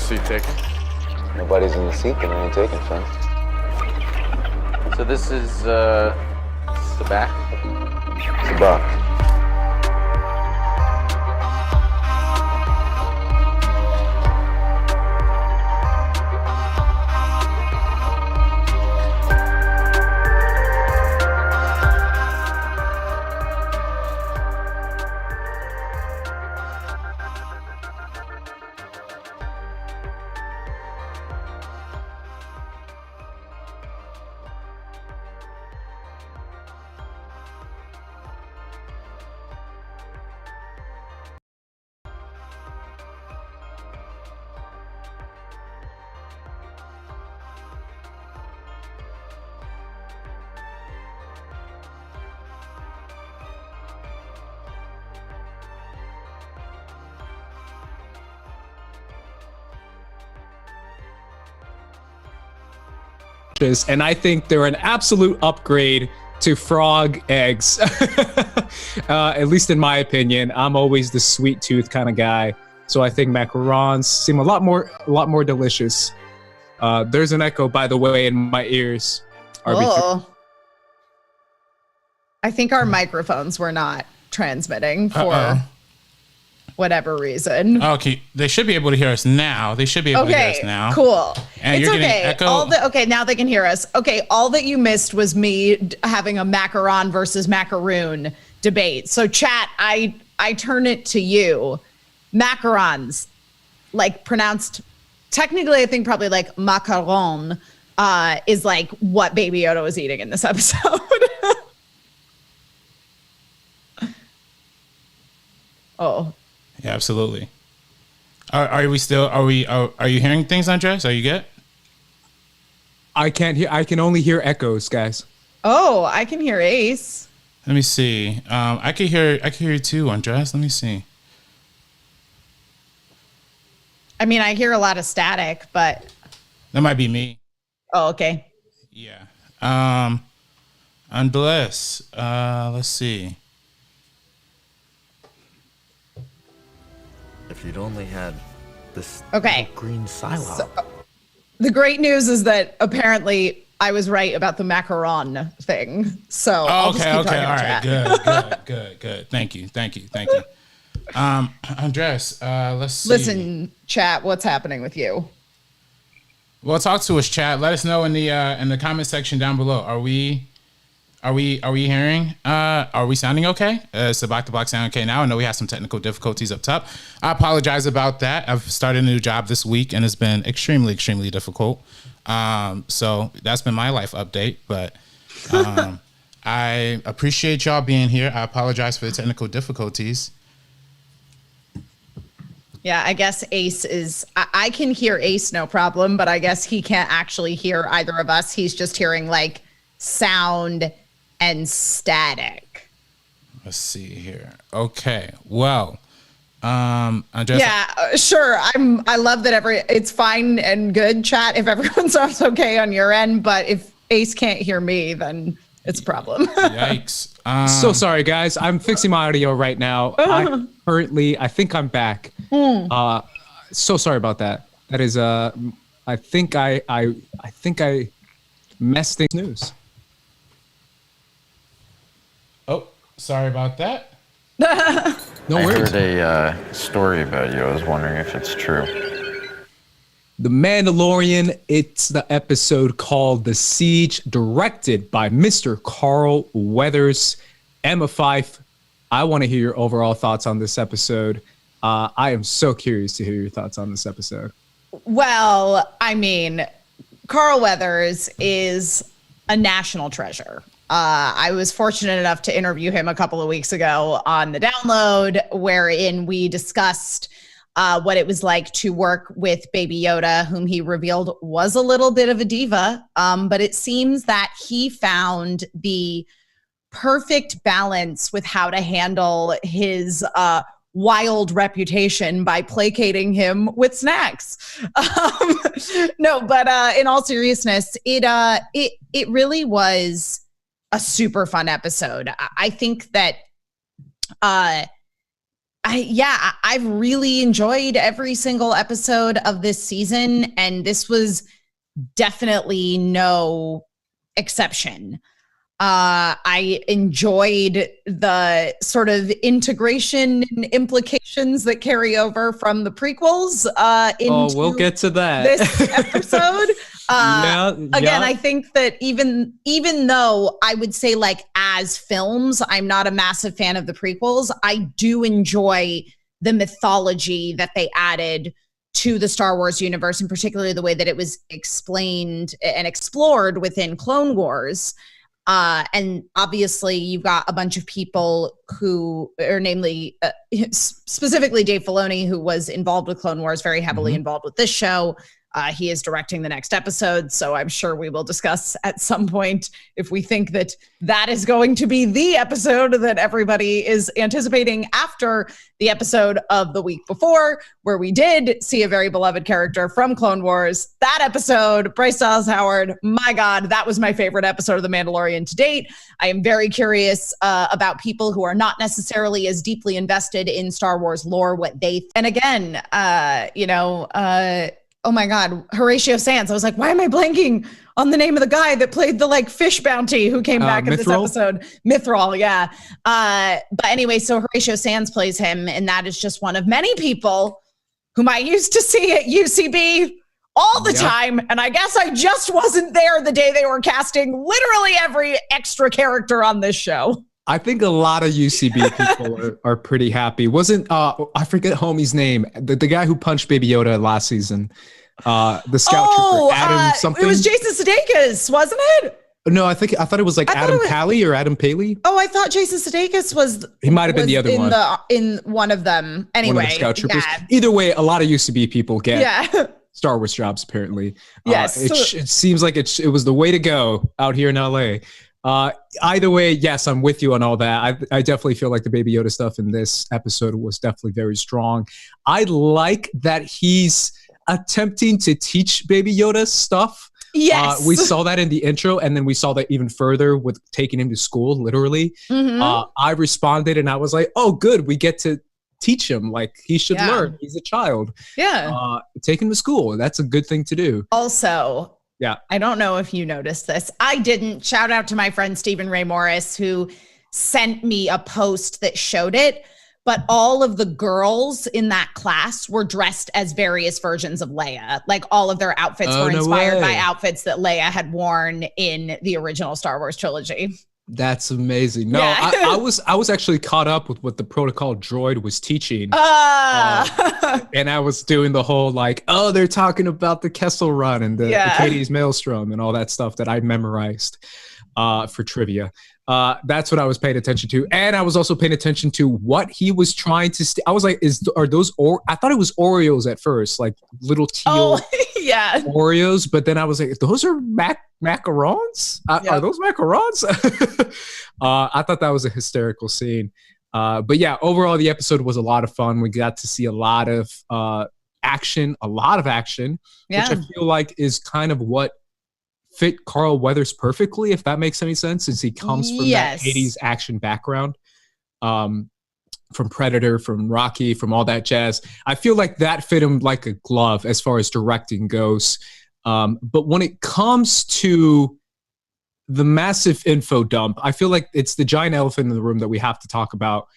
seat taken? Nobody's in the seat, then I ain't taking, son. So this is, Sabacc? Sabacc. And I think they're an absolute upgrade to frog eggs. At least in my opinion. I'm always the sweet tooth kind of guy, so I think macarons seem a lot more delicious. There's an echo, by the way, in my ears. Oh. I think our microphones were not transmitting for whatever reason. Okay, they should be able to hear us now. They should be able to hear us now. Cool. And it's you're okay. Getting echo? Now they can hear us. Okay, all that you missed was me having a macaron versus macaroon debate. So chat, I turn it to you. Macarons, like pronounced, technically I think probably like macaron, is like what Baby Yoda was eating in this episode. Oh. Yeah, absolutely. Are you hearing things, Andres? Are you good? I can't hear. I can only hear echoes, guys. Oh, I can hear Ace. Let me see. I can hear you too, Andres. Let me see. I mean, I hear a lot of static, but That might be me. oh, okay. Yeah. Andres, let's see. If you'd only had this Okay. green silo. So, the great news is that apparently I was right about the macaron thing. So I'll just keep Okay. talking All to right. chat. Good. Thank you. Andres, let's see. Listen, chat, what's happening with you? Well, talk to us, chat. Let us know in the comment section down below. Are we hearing? Are we sounding okay? Sabacc the Block sound okay now? I know we have some technical difficulties up top. I apologize about that. I've started a new job this week and it's been extremely, extremely difficult. So that's been my life update. But I appreciate y'all being here. I apologize for the technical difficulties. Yeah, I guess Ace is, I can hear Ace no problem, but I guess he can't actually hear either of us. He's just hearing like sound and static. Let's see here. Okay. Well, Andres, Yeah, sure. I love that it's fine and good, chat, if everyone sounds okay on your end, but if Ace can't hear me, then it's a problem. yikes. So sorry, guys. I'm fixing my audio right now. I think I'm back. So sorry about that. That is I think I messed things news. Oh, sorry about that. No I worries. heard a story about you. I was wondering if it's true. The Mandalorian, it's the episode called The Siege, directed by Mr. Carl Weathers. Emma Fyffe, I want to hear your overall thoughts on this episode. I am so curious to hear your thoughts on this episode. Well, I mean, Carl Weathers is a national treasure. I was fortunate enough to interview him a couple of weeks ago on The Download, wherein we discussed what it was like to work with Baby Yoda, whom he revealed was a little bit of a diva. But it seems that he found the perfect balance with how to handle his wild reputation by placating him with snacks. No, but in all seriousness, it really was a super fun episode. I think that I I've really enjoyed every single episode of this season, and this was definitely no exception. I enjoyed the sort of integration and implications that carry over from the prequels into we'll get to that. This episode. Again, I think that even though I would say, like, as films, I'm not a massive fan of the prequels, I do enjoy the mythology that they added to the Star Wars universe, and particularly the way that it was explained and explored within Clone Wars. And obviously you've got a bunch of people who are namely, specifically Dave Filoni, who was involved with Clone Wars, very heavily involved with this show. He is directing the next episode, so I'm sure we will discuss at some point if we think that that is going to be the episode that everybody is anticipating after the episode of the week before, where we did see a very beloved character from Clone Wars. That episode, Bryce Dallas Howard, my God, that was my favorite episode of The Mandalorian to date. I am very curious about people who are not necessarily as deeply invested in Star Wars lore, what they and again, oh my God, Horatio Sands. I was like, why am I blanking on the name of the guy that played the like fish bounty who came back in this episode? Mithril, yeah. But anyway, so Horatio Sands plays him, and that is just one of many people whom I used to see at UCB all the time. And I guess I just wasn't there the day they were casting literally every extra character on this show. I think a lot of UCB people are pretty happy. Wasn't I forget homie's name, the guy who punched Baby Yoda last season, the scout trooper, Adam something. It was Jason Sudeikis, wasn't it? No, I thought it was like Adam Pally or Adam Paley. Oh, I thought Jason Sudeikis was. He might have been the other one. In one of them. Anyway, one of the scout troopers. Yeah. Either way, a lot of UCB people get Star Wars jobs apparently. Yes, it seems like it was the way to go out here in LA. Either way, yes, I'm with you on all that. I definitely feel like the Baby Yoda stuff in this episode was definitely very strong. I like that he's attempting to teach Baby Yoda stuff. Yes. We saw that in the intro, and then we saw that even further with taking him to school, literally. I responded and I was like, oh, good. We get to teach him. Like, he should learn. He's a child. Yeah. Take him to school. That's a good thing to do. Also, yeah, I don't know if you noticed this. I didn't. Shout out to my friend Stephen Ray Morris, who sent me a post that showed it. But all of the girls in that class were dressed as various versions of Leia. Like, all of their outfits were inspired by outfits that Leia had worn in the original Star Wars trilogy. That's amazing. No, yeah. I was actually caught up with what the protocol droid was teaching. And I was doing the whole like, oh, they're talking about the Kessel Run and the Katie's Maelstrom and all that stuff that I memorized for trivia. That's what I was paying attention to. And I was also paying attention to what he was trying to I was like, are those I thought it was Oreos at first, like little teal Oreos. But then I was like, those are macarons? Are those macarons? I thought that was a hysterical scene. But yeah, overall, the episode was a lot of fun. We got to see a lot of action, which I feel like is kind of what fit Carl Weathers perfectly, if that makes any sense, since he comes from that 80s action background, from Predator, from Rocky, from all that jazz. I feel like that fit him like a glove as far as directing goes. But when it comes to the massive info dump, I feel like it's the giant elephant in the room that we have to talk about.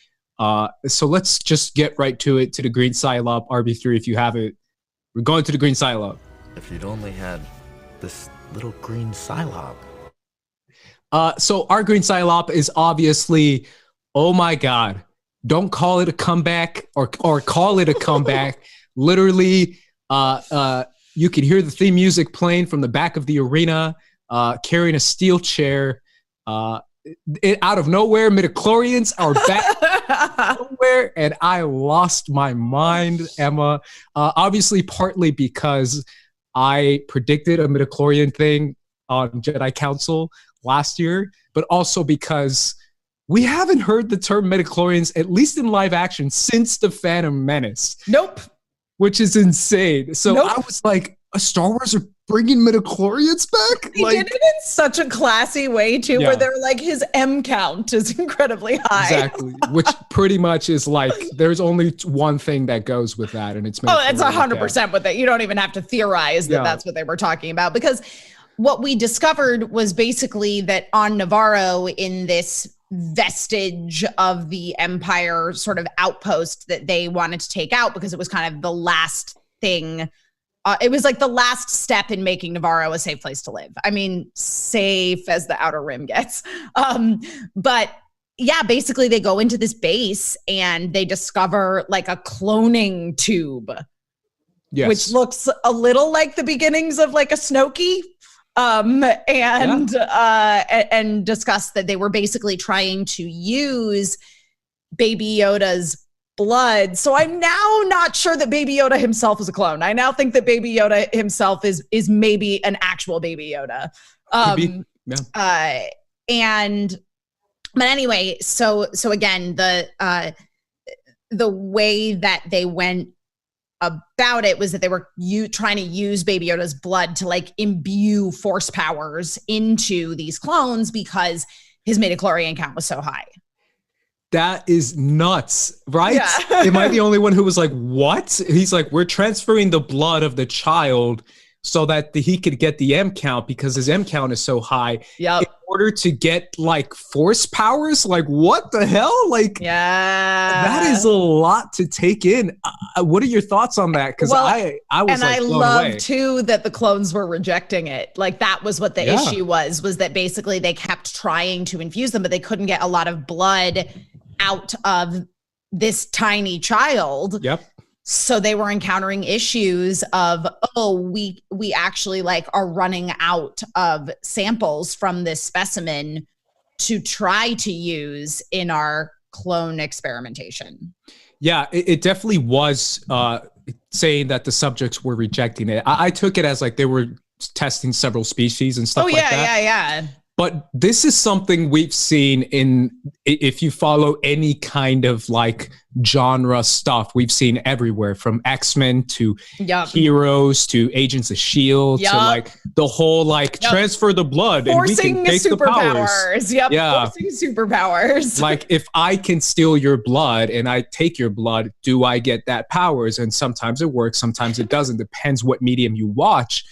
So let's just get right to it, to the green Psylop, RB3, if you have it. We're going to the green Psylop. If you'd only had this little green Psylop. So our green Psylop is obviously, oh my God, don't call it a comeback or call it a comeback. Literally, you can hear the theme music playing from the back of the arena, carrying a steel chair. Out of nowhere, Midichlorians are back nowhere, and I lost my mind, Emma. Obviously, partly because I predicted a Midichlorian thing on Jedi Council last year, but also because we haven't heard the term Midichlorians, at least in live action, since The Phantom Menace. Nope. Which is insane. So I was like, Star Wars are bringing midichlorians back? They did it in such a classy way too, where they're like, his M count is incredibly high. Exactly, which pretty much is like, there's only one thing that goes with that, and it's it's 100% with it. You don't even have to theorize that that's what they were talking about, because what we discovered was basically that on Navarro, in this vestige of the Empire sort of outpost that they wanted to take out, because it was kind of the last thing. It was like the last step in making Navarro a safe place to live. I mean, safe as the Outer Rim gets. But yeah, basically they go into this base and they discover like a cloning tube, which looks a little like the beginnings of like a Snoke. And discussed that they were basically trying to use Baby Yoda's blood. So I'm now not sure that Baby Yoda himself is a clone. I now think that Baby Yoda himself is maybe an actual Baby Yoda. But anyway, so again, the way that they went about it was that they were trying to use Baby Yoda's blood to like imbue force powers into these clones because his midichlorian count was so high. That is nuts, right? Yeah. Am I the only one who was like, what? He's like, we're transferring the blood of the child so that he could get the M count because his M count is so high. Yep. In order to get like force powers? Like, what the hell? Like, that is a lot to take in. What are your thoughts on that? Because I was and like, I love too that the clones were rejecting it. Like that was what the issue was that basically they kept trying to infuse them, but they couldn't get a lot of blood out of this tiny child. Yep. So they were encountering issues of, we actually like are running out of samples from this specimen to try to use in our clone experimentation. Yeah, it definitely was saying that the subjects were rejecting it. I took it as like they were testing several species and stuff like that. Yeah. But this is something we've seen if you follow any kind of like genre stuff, we've seen everywhere from X-Men to Heroes to Agents of S.H.I.E.L.D. to like the whole like transfer the blood forcing and we can take superpowers. The powers. Forcing superpowers. Like if I can steal your blood and I take your blood, do I get that powers? And sometimes it works, sometimes it doesn't. Depends what medium you watch.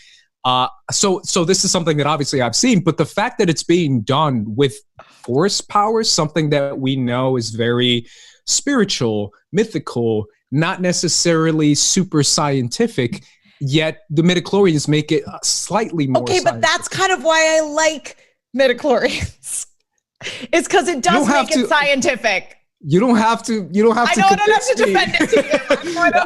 So this is something that obviously I've seen, but the fact that it's being done with force powers, something that we know is very spiritual, mythical, not necessarily super scientific, yet the midichlorians make it slightly more but that's kind of why I like midichlorians. It's because it does make it scientific. You don't have to. I don't have to defend it to you.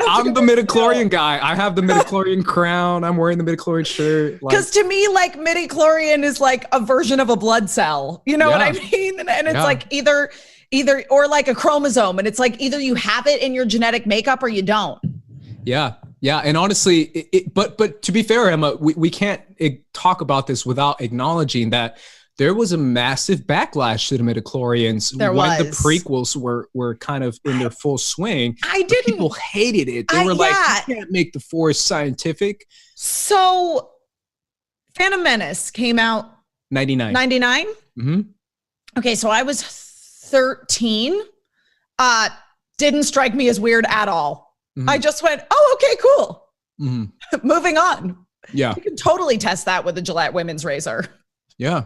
I'm the midichlorian guy. I have the midichlorian crown. I'm wearing the midichlorian shirt. Because to me, like midichlorian is like a version of a blood cell. You know what I mean? And it's like either or like a chromosome, and it's like either you have it in your genetic makeup or you don't. Yeah. And honestly, but to be fair, Emma, we can't talk about this without acknowledging that there was a massive backlash to the midichlorians when the prequels were kind of in their full swing. People hated it. They were like, you can't make the Force scientific. So Phantom Menace came out 99. Mm-hmm. Okay, so I was 13. Didn't strike me as weird at all. Mm-hmm. I just went, okay, cool. Mm-hmm. Moving on. Yeah. You can totally test that with a Gillette women's razor. Yeah.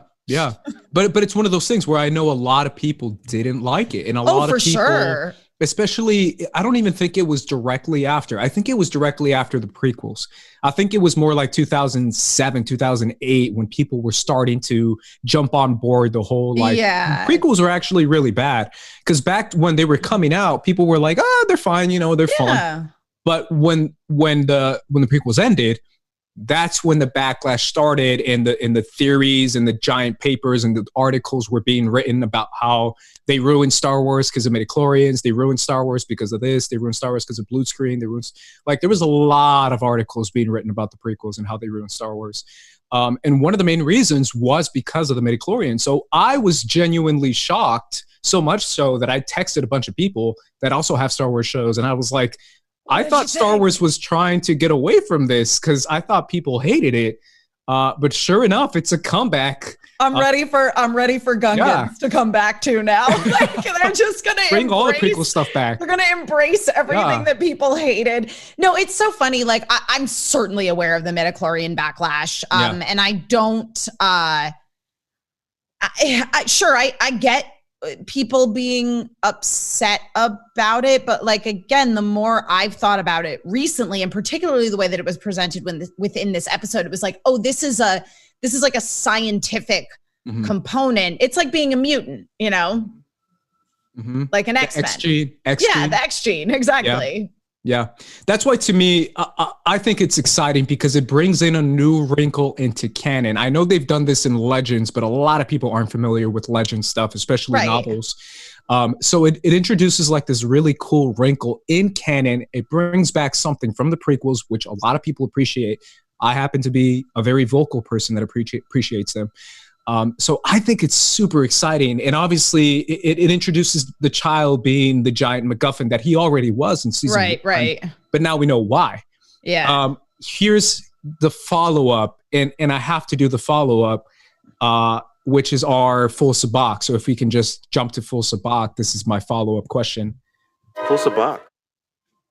But it's one of those things where I know a lot of people didn't like it. And a lot of people, especially, I don't even think it was directly after. I think it was directly after the prequels. I think it was more like 2007, 2008 when people were starting to jump on board the whole prequels were actually really bad. Because back when they were coming out, people were like, they're fine, they're fun. But when the prequels ended, that's when the backlash started, and the theories and the giant papers and the articles were being written about how they ruined Star Wars because of midichlorians. They ruined Star Wars because of this. They ruined Star Wars because of blue screen. There was a lot of articles being written about the prequels and how they ruined Star Wars. And one of the main reasons was because of the midichlorians. So I was genuinely shocked, so much so that I texted a bunch of people that also have Star Wars shows, and I was like, I thought Star Wars was trying to get away from this because I thought people hated it. But sure enough, it's a comeback. I'm ready for Gungans to come back to now. Like, they're just gonna bring all the prequel stuff back. They're gonna embrace everything that people hated. No, it's so funny. Like, I'm certainly aware of the midichlorian backlash, and I don't. I get people being upset about it, but like, again, the more I've thought about it recently, and particularly the way that it was presented within this episode, it was like, oh, this is like a scientific component. It's like being a mutant, you know, like an X-Men. X gene. Yeah, the X gene, exactly. Yeah, that's why, to me, I think it's exciting because it brings in a new wrinkle into canon. I know they've done this in Legends, but a lot of people aren't familiar with Legends stuff, especially novels. So it introduces like this really cool wrinkle in canon. It brings back something from the prequels, which a lot of people appreciate. I happen to be a very vocal person that appreciates them. So I think it's super exciting. And obviously it introduces the child being the giant MacGuffin that he already was in season 1. Right. But now we know why. Yeah. Here's the follow-up, and I have to do the follow-up, which is our full Sabacc. So if we can just jump to full Sabacc, this is my follow-up question. Full Sabacc.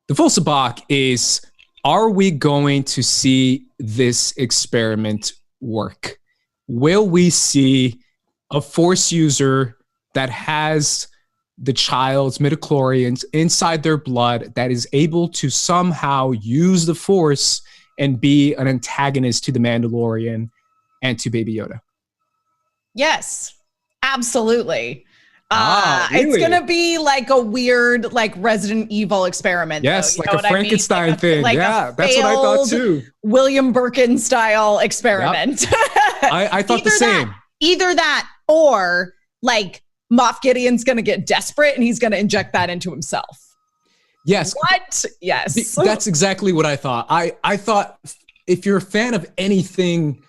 The full Sabacc is, are we going to see this experiment work? Will we see a Force user that has the child's midichlorians inside their blood that is able to somehow use the Force and be an antagonist to the Mandalorian and to Baby Yoda? Yes, absolutely. Really? It's gonna be like a weird, like Resident Evil experiment. Yes, though, like a Frankenstein thing. Like that's what I thought too. William Birkin style experiment. Yep. I thought the same. Either that, or like Moff Gideon's gonna get desperate and he's gonna inject that into himself. Yes. What? Yes. That's exactly what I thought. I thought, if you're a fan of anything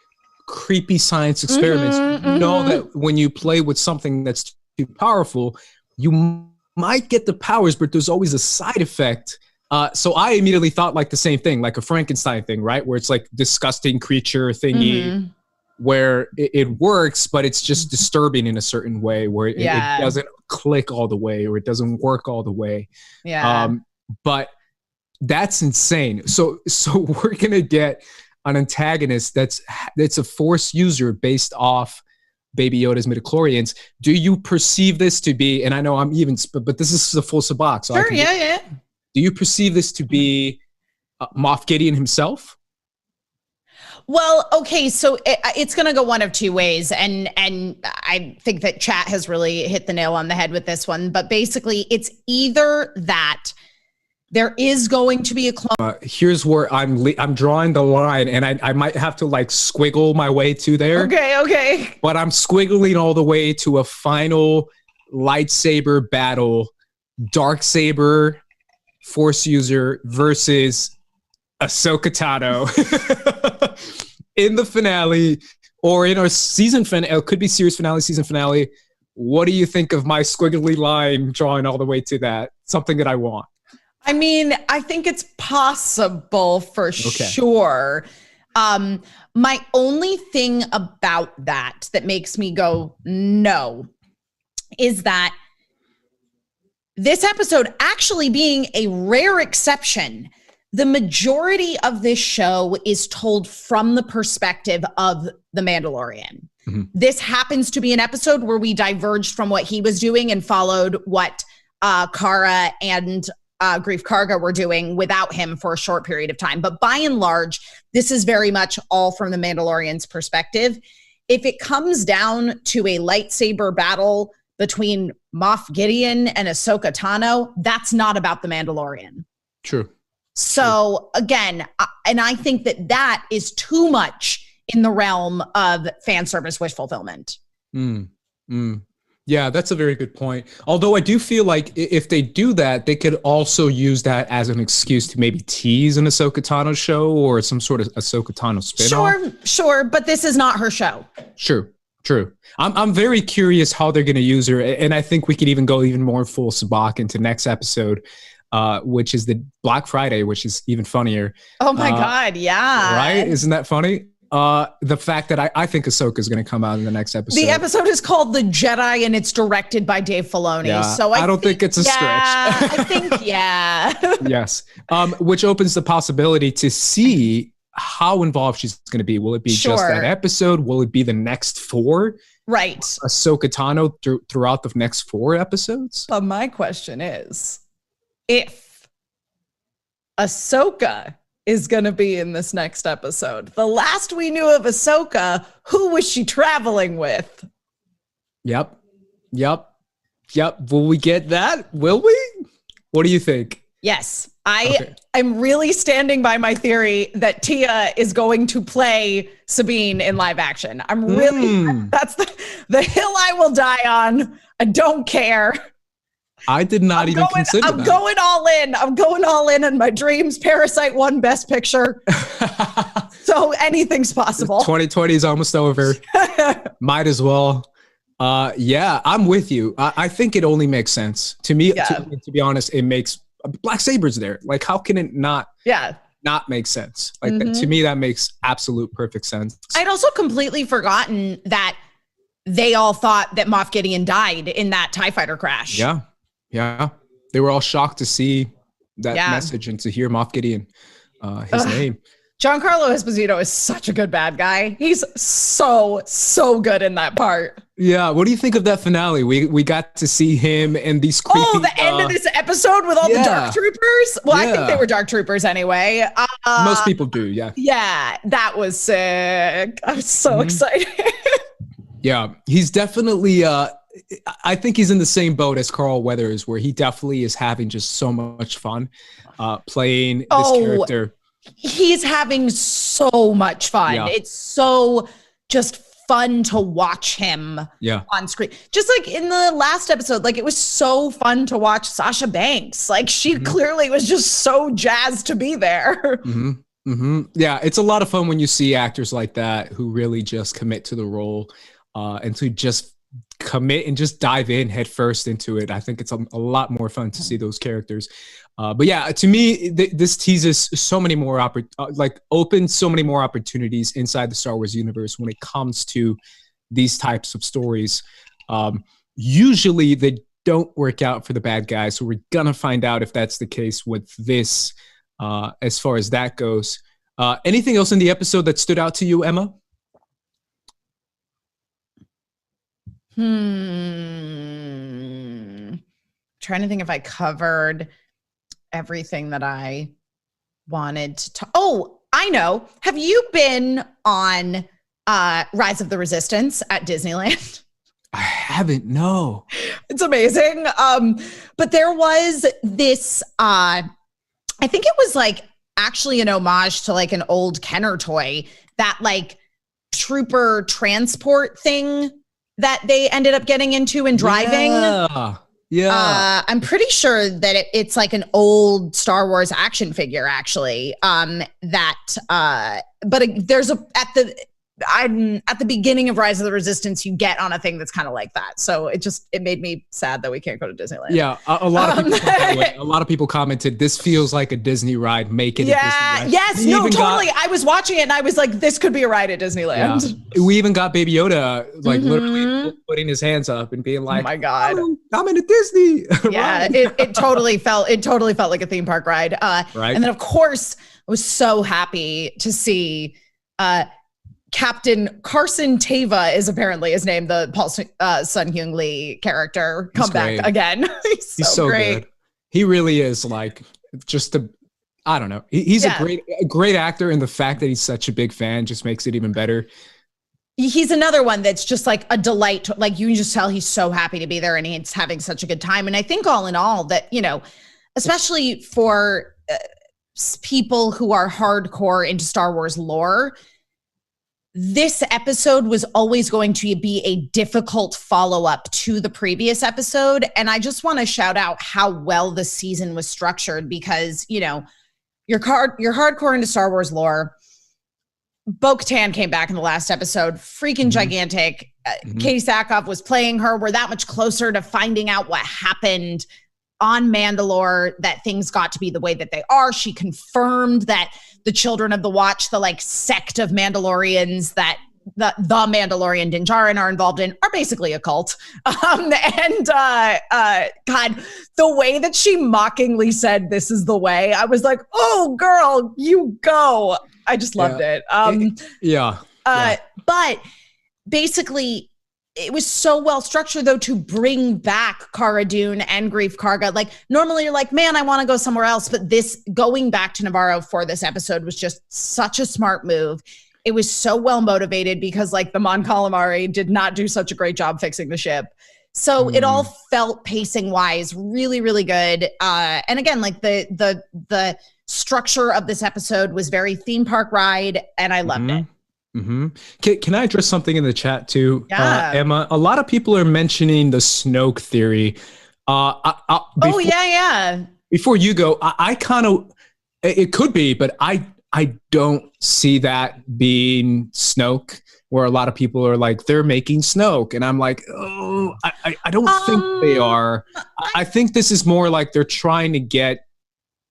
creepy science experiments, you know that when you play with something that's too powerful, you might get the powers, but there's always a side effect. So I immediately thought like the same thing, like a Frankenstein thing, right? Where it's like disgusting creature thingy, where it works, but it's just disturbing in a certain way, where it doesn't click all the way, or it doesn't work all the way. Yeah. But that's insane. So we're gonna get an antagonist that's a Force user based off Baby Yoda's midichlorians. Do you perceive this to be, and I know I'm even, but this is the full Sabacc. So sure, yeah. Do you perceive this to be Moff Gideon himself? Well, okay, so it's going to go one of two ways, and I think that chat has really hit the nail on the head with this one, but basically it's either that there is going to be a clone. Here's where I'm drawing the line, and I might have to like squiggle my way to there. Okay. But I'm squiggling all the way to a final lightsaber battle, Darksaber Force user versus Ahsoka Tano in the finale, or in our season finale. It could be series finale, season finale. What do you think of my squiggly line drawing all the way to that? Something that I want. I mean, I think it's possible for sure. My only thing about that makes me go no is that this episode actually being a rare exception, the majority of this show is told from the perspective of the Mandalorian. This happens to be an episode where we diverged from what he was doing and followed what Cara and Grief Karga were doing without him for a short period of time. But by and large, this is very much all from the Mandalorian's perspective. If it comes down to a lightsaber battle between Moff Gideon and Ahsoka Tano, that's not about the Mandalorian. True. So again, and I think that is too much in the realm of fan service wish fulfillment. Yeah, that's a very good point. Although I do feel like if they do that, they could also use that as an excuse to maybe tease an Ahsoka Tano show or some sort of Ahsoka Tano spin-off. Sure, but this is not her show. True. I'm very curious how they're going to use her, and I think we could even go even more full Sabacc into next episode, which is the Black Friday, which is even funnier. Oh my God, yeah. Right? Isn't that funny? The fact that I think Ahsoka is going to come out in the next episode. The episode is called The Jedi and it's directed by Dave Filoni. Yeah, So I don't think it's a stretch. I think, yeah. Yes. Which opens the possibility to see how involved she's going to be. Will it be just that episode? Will it be the next 4? Right. Ahsoka Tano throughout the next 4 episodes? But my question is, if Ahsoka is going to be in this next episode, the last we knew of Ahsoka, who was she traveling with? Yep. Will we get that? Will we? What do you think? Yes. I'm really standing by my theory that Tia is going to play Sabine in live action. I'm really, that's the hill I will die on. I don't care. I did not even consider that. I'm going all in. I'm going all in on my dreams. Parasite won Best Picture. So anything's possible. 2020 is almost over. Might as well. Yeah, I'm with you. I think it only makes sense. To me, to be honest, it makes Black Saber's there. Like, how can it not make sense? Like, to me, that makes absolute perfect sense. I'd also completely forgotten that they all thought that Moff Gideon died in that TIE fighter crash. Yeah. They were all shocked to see that message and to hear Moff Gideon, his name. Giancarlo Esposito is such a good bad guy. He's so good in that part. Yeah, what do you think of that finale? We got to see him and these creepy... Oh, the end of this episode with all the Dark Troopers? Well, I think they were Dark Troopers anyway. Most people do, yeah. Yeah, that was sick. I was so excited. Yeah, he's definitely... I think he's in the same boat as Carl Weathers, where he definitely is having just so much fun playing this character. He's having so much fun. Yeah. It's so just fun to watch him on screen. Just like in the last episode, like it was so fun to watch Sasha Banks. Like she clearly was just so jazzed to be there. Yeah, it's a lot of fun when you see actors like that who really just commit to the role and to just commit and just dive in head first into it. I think it's a lot more fun to see those characters. But yeah, to me, this teases so many more opens so many more opportunities inside the Star Wars universe when it comes to these types of stories. Usually they don't work out for the bad guys, so we're gonna find out if that's the case with this. As far as that goes, anything else in the episode that stood out to you, Emma? Trying to think if I covered everything that I wanted to talk. Oh, I know. Have you been on Rise of the Resistance at Disneyland? I haven't, no. It's amazing. But there was this, I think it was like actually an homage to like an old Kenner toy, that like trooper transport thing that they ended up getting into and driving. Yeah. I'm pretty sure that it's like an old Star Wars action figure, actually. There's at the beginning of Rise of the Resistance, you get on a thing that's kind of like that. So it made me sad that we can't go to Disneyland. Yeah, a lot of people commented, this feels like a Disney ride. Make it a Disney ride. Yes, no, totally. I was watching it and I was like, this could be a ride at Disneyland. Yeah. We even got Baby Yoda like literally putting his hands up and being like, oh my God, I'm in a Disney. Yeah, it totally felt like a theme park ride. Right. And then of course I was so happy to see Captain Carson Teva is apparently his name, the Paul Sun-Hyung Lee character, come back again. He's so great. Good. He really is like I don't know. He's a great actor, and the fact that he's such a big fan just makes it even better. He's another one that's just like a delight. Like you can just tell he's so happy to be there and he's having such a good time. And I think all in all that, you know, especially for people who are hardcore into Star Wars lore, this episode was always going to be a difficult follow-up to the previous episode. And I just want to shout out how well the season was structured because, you know, you're hardcore into Star Wars lore. Bo-Katan came back in the last episode, freaking gigantic. Katie Sackhoff was playing her. We're that much closer to finding out what happened on Mandalore that things got to be the way that they are. She confirmed that the Children of the Watch, the like sect of Mandalorians that the Mandalorian Din Djarin are involved in, are basically a cult. God, the way that she mockingly said, "This is the way," I was like, "Oh, girl, you go." I just loved it. But basically, it was so well structured, though, to bring back Cara Dune and Greef Karga. Like, normally you're like, man, I want to go somewhere else. But this, going back to Navarro for this episode, was just such a smart move. It was so well motivated because, like, the Mon Calamari did not do such a great job fixing the ship. So it all felt pacing wise really, really good. And again, like the structure of this episode was very theme park ride, and I loved it. Can I address something in the chat too? Yeah. Emma, a lot of people are mentioning the Snoke theory. Before you go, I kind of, it could be, but I don't see that being Snoke, where a lot of people are like, they're making Snoke. And I'm like, oh, I don't think they are. I think this is more like they're trying to get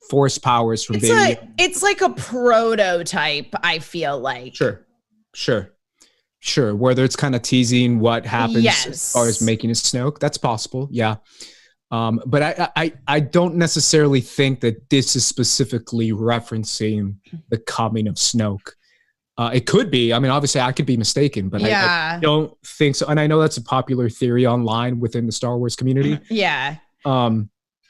force powers from baby. It's like a prototype, I feel like. Sure. Whether it's kind of teasing what happens as far as making a Snoke, that's possible. Yeah. But I don't necessarily think that this is specifically referencing the coming of Snoke. It could be. I mean, obviously, I could be mistaken, but I don't think so. And I know that's a popular theory online within the Star Wars community. Yeah.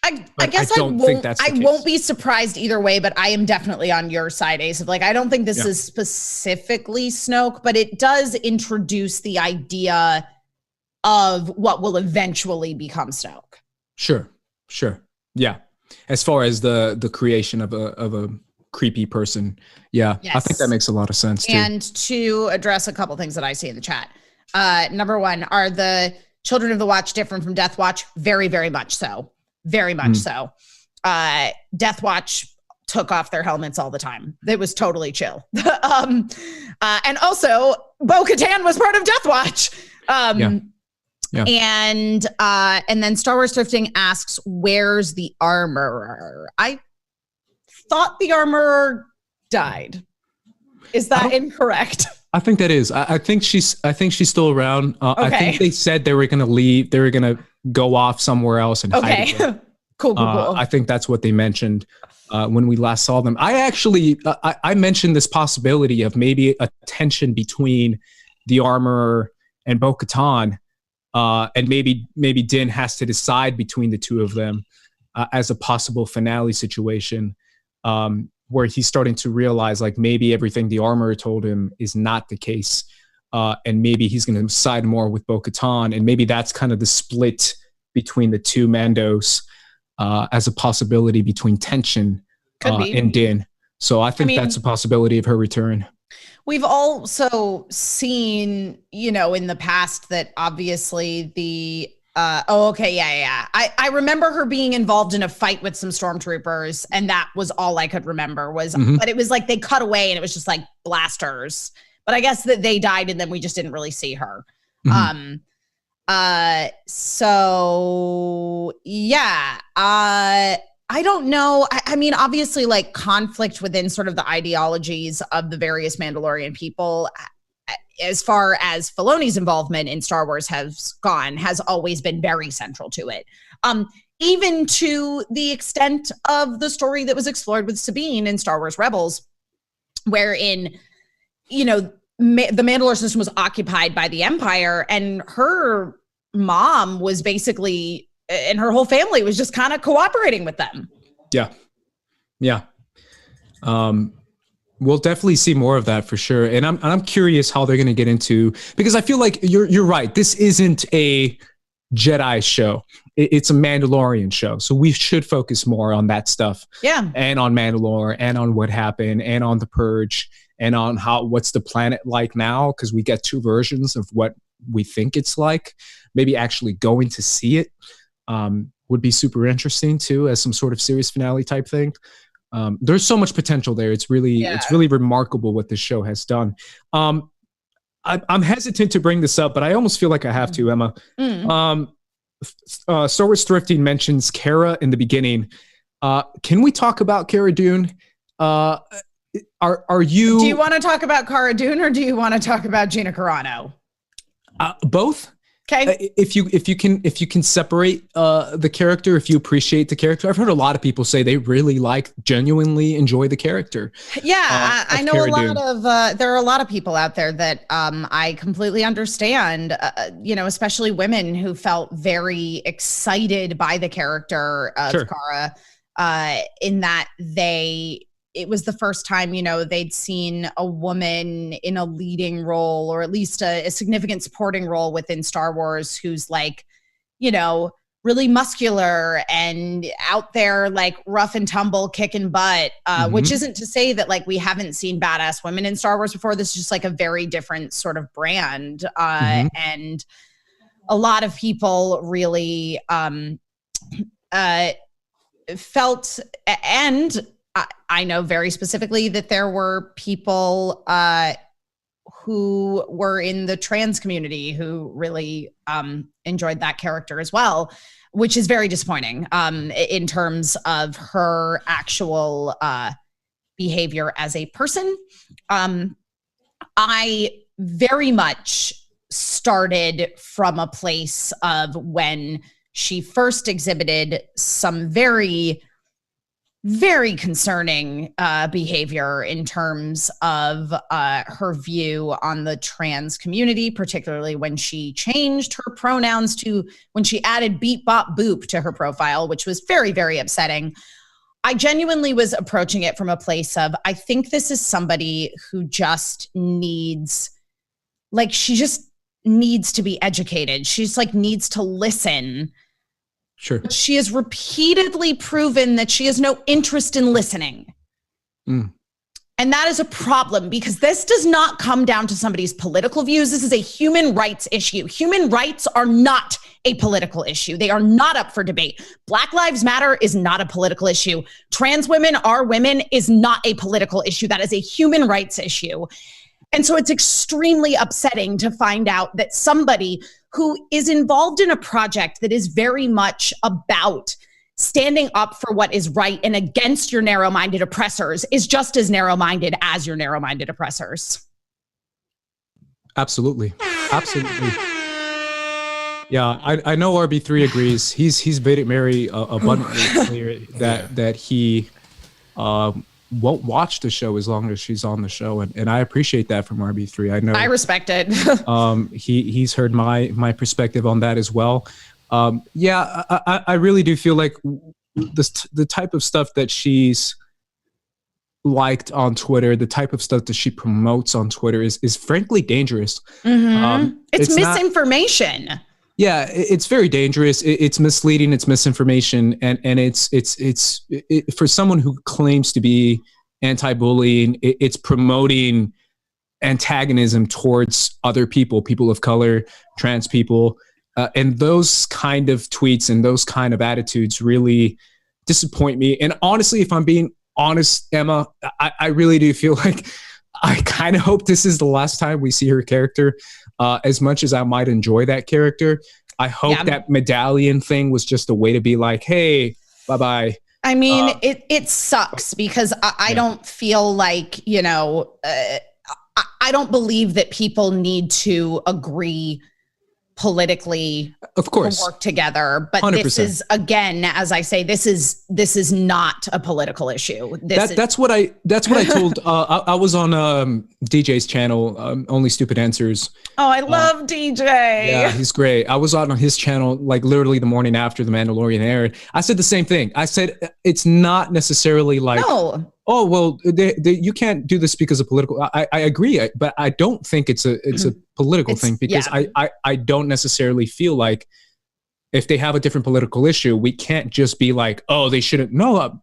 I guess I won't be surprised either way, but I am definitely on your side, Ace. Of like, I don't think this is specifically Snoke, but it does introduce the idea of what will eventually become Snoke. Sure. Yeah. As far as the creation of a creepy person. Yeah. Yes. I think that makes a lot of sense too. And to address a couple things that I see in the chat. Number one, are the Children of the Watch different from Death Watch? Very, very much so. Very much so. Death Watch took off their helmets all the time. It was totally chill. And also, Bo-Katan was part of Death Watch. And then Star Wars Thrifting asks, "Where's the armorer?" I thought the armorer died. Is that incorrect? I think that is. I think she's still around. I think they said they were going to leave. They were going to go off somewhere else and hide again. Cool. I think that's what they mentioned when we last saw them. I actually I mentioned this possibility of maybe a tension between the armorer and Bo-Katan, and maybe Din has to decide between the two of them as a possible finale situation, where he's starting to realize like maybe everything the armorer told him is not the case. And maybe he's going to side more with Bo-Katan, and maybe that's kind of the split between the two Mandos as a possibility between tension and Din. So I think that's a possibility of her return. We've also seen, in the past that obviously the I remember her being involved in a fight with some stormtroopers, and that was all I could remember but it was like they cut away and it was just like blasters. But I guess that they died and then we just didn't really see her. I don't know. I mean, obviously, like conflict within sort of the ideologies of the various Mandalorian people, as far as Filoni's involvement in Star Wars has always been very central to it. Even to the extent of the story that was explored with Sabine in Star Wars Rebels, wherein, the Mandalore system was occupied by the Empire, and her mom was basically, and her whole family was just kind of cooperating with them. Yeah. We'll definitely see more of that for sure. And I'm curious how they're going to get into, because I feel like you're right. This isn't a Jedi show. It's a Mandalorian show. So we should focus more on that stuff. Yeah. And on Mandalore and on what happened and on the Purge and on what's the planet like now. Cause we get two versions of what we think it's like. Maybe actually going to see it would be super interesting too, as some sort of series finale type thing. There's so much potential there. It's really remarkable what this show has done. I'm hesitant to bring this up, but I almost feel like I have to, Emma. Star Wars Thrifty mentions Cara in the beginning. Can we talk about Cara Dune? Are you? Do you want to talk about Cara Dune or do you want to talk about Gina Carano? Both. Okay. If you can separate the character, if you appreciate the character, I've heard a lot of people say they really genuinely enjoy the character. Yeah, I know Cara a lot Dune. of there are a lot of people out there that I completely understand. Especially women who felt very excited by the character of Sure. Cara, in that it was the first time, they'd seen a woman in a leading role, or at least a significant supporting role within Star Wars, who's like, really muscular and out there, like rough and tumble, kicking butt, which isn't to say that like we haven't seen badass women in Star Wars before. This is just like a very different sort of brand. And a lot of people really felt, and I know very specifically that there were people who were in the trans community who really enjoyed that character as well, which is very disappointing in terms of her actual behavior as a person. I very much started from a place of when she first exhibited some very, very concerning behavior in terms of her view on the trans community, particularly when she changed her pronouns when she added beep, bop, boop to her profile, which was very, very upsetting. I genuinely was approaching it from a place of, I think this is somebody who just needs, she just needs to be educated. She's needs to listen. Sure. But she has repeatedly proven that she has no interest in listening. And that is a problem, because this does not come down to somebody's political views. This is a human rights issue. Human rights are not a political issue. They are not up for debate. Black Lives Matter is not a political issue. Trans women are women is not a political issue. That is a human rights issue. And so it's extremely upsetting to find out that somebody who is involved in a project that is very much about standing up for what is right and against your narrow-minded oppressors is just as narrow-minded as your narrow-minded oppressors. Absolutely. Yeah, I know RB3 agrees. He's made it very abundantly clear that he won't watch the show as long as she's on the show, and I appreciate that from RB3. I know I respect it. He's heard my perspective on that as well. I really do feel like the type of stuff that she's liked on Twitter, the type of stuff that she promotes on Twitter is frankly dangerous. It's misinformation. It's very dangerous. It's misleading. It's misinformation, and it's for someone who claims to be anti-bullying. It's promoting antagonism towards other people of color, trans people, and those kind of tweets and those kind of attitudes really disappoint me. And honestly, if I'm being honest, Emma, I really do feel like I kind of hope this is the last time we see her character. As much as I might enjoy that character, I hope that medallion thing was just a way to be like, hey, bye-bye. I mean, it sucks because I don't feel like, I don't believe that people need to agree politically, of course, to work together. But 100%. This is, again, as I say, this is not a political issue. That's what I told. I was on DJ's channel, Only Stupid Answers. Oh, I love DJ. Yeah, he's great. I was on his channel literally the morning after The Mandalorian aired. I said the same thing. I said it's not necessarily no. Oh well, you can't do this because of political. I agree, but I don't think it's a political thing, because I don't necessarily feel like if they have a different political issue, we can't just be like, oh, they shouldn't. No.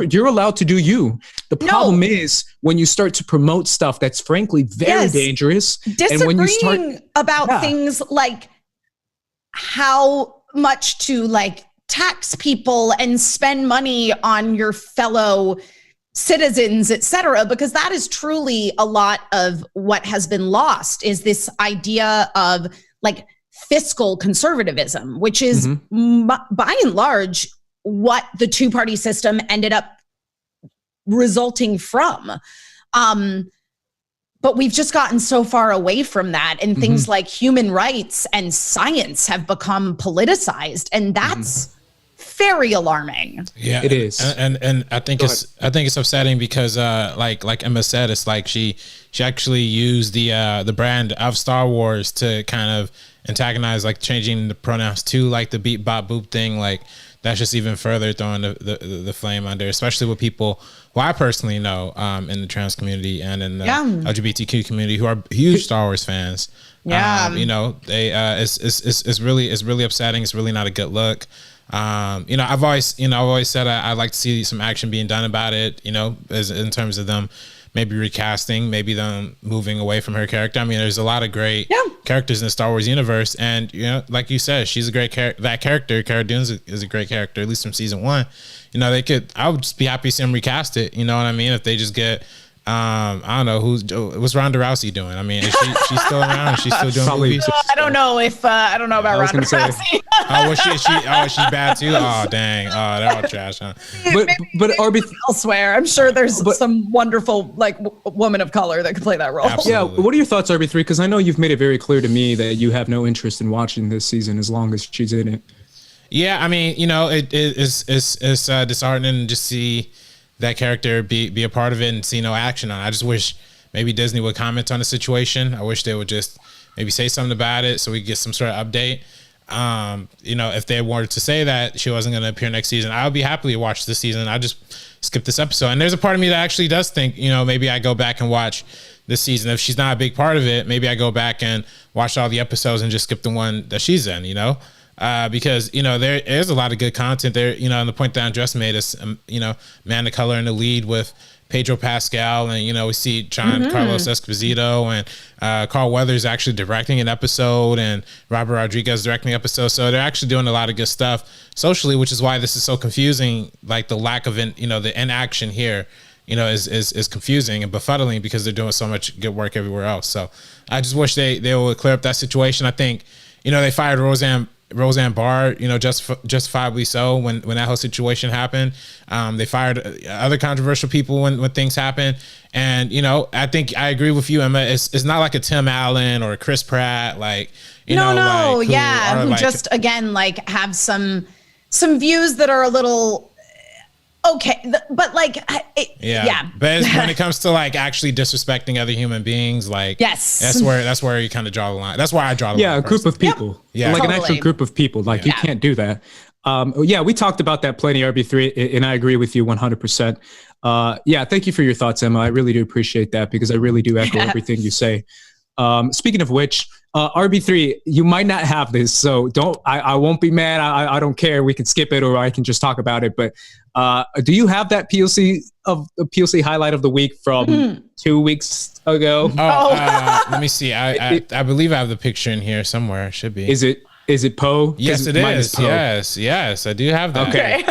You're allowed to do you. The problem is when you start to promote stuff that's frankly very dangerous. Disagreeing and when you start about things like how much to tax people and spend money on your fellow citizens, etc., because that is truly a lot of what has been lost, is this idea of fiscal conservatism, which is by and large what the two-party system ended up resulting from. But we've just gotten so far away from that, and things like human rights and science have become politicized, and that's very alarming. Yeah, it is. And I think it's upsetting because like Emma said, it's like she actually used the brand of Star Wars to kind of antagonize, like changing the pronouns to like the beep bop boop thing. Like that's just even further throwing the flame under, especially with people who I personally know in the trans community and in the LGBTQ community who are huge Star Wars fans. Yeah, they it's really upsetting. It's really not a good look. I've always said I'd like to see some action being done about it, as in terms of them maybe recasting, maybe them moving away from her character. I mean, there's a lot of great characters in the Star Wars universe, and like you said, she's a great character. That character, Cara Dune, is a great character, at least from season 1. I would just be happy to see them recast it. You know what I mean? If they just get I don't know what's Ronda Rousey doing. I mean, is she's still around? Is she still doing movies? I don't know about Ronda Rousey. She's bad too. Oh dang! Oh, they're all trash. Huh? But RB elsewhere, I'm sure there's some wonderful woman of color that could play that role. Absolutely. Yeah. What are your thoughts, RB3? Because I know you've made it very clear to me that you have no interest in watching this season as long as she's in it. Yeah, I mean, it's disheartening to just see that character be a part of it and see no action on it. I just wish maybe Disney would comment on the situation. I wish they would just maybe say something about it so we could get some sort of update. If they wanted to say that she wasn't going to appear next season, I would be happy to watch this season. I just skip this episode. And there's a part of me that actually does think, maybe I go back and watch this season. If she's not a big part of it, maybe I go back and watch all the episodes and just skip the one that she's in, because there is a lot of good content there, and the point that Andres made is man of color in the lead with Pedro Pascal, and we see John Carlos Esposito and Carl Weathers actually directing an episode, and Robert Rodriguez directing an episode. So they're actually doing a lot of good stuff socially, which is why this is so confusing. Like the lack of the inaction here is confusing and befuddling because they're doing so much good work everywhere else. So I just wish they would clear up that situation. I think they fired Roseanne Barr, justifiably so when that whole situation happened. They fired other controversial people when things happen. And, I think I agree with you, Emma. It's not like a Tim Allen or a Chris Pratt, who just, again, have some views that are a little okay, but But when it comes to actually disrespecting other human beings, that's where you kind of draw the line. That's where I draw the line. Yeah, a group of people. Yeah, an actual group of people. You can't do that. We talked about that plenty, RB3, and I agree with you 100%. Thank you for your thoughts, Emma. I really do appreciate that because I really do echo everything you say. Speaking of which, RB3, you might not have this, so I won't be mad. I don't care. We can skip it or I can just talk about it. But do you have that POC highlight of the week from 2 weeks ago? Let me see. I believe I have the picture in here somewhere. It should be. Is it Poe? Yes, it is. Yes, I do have that. Okay.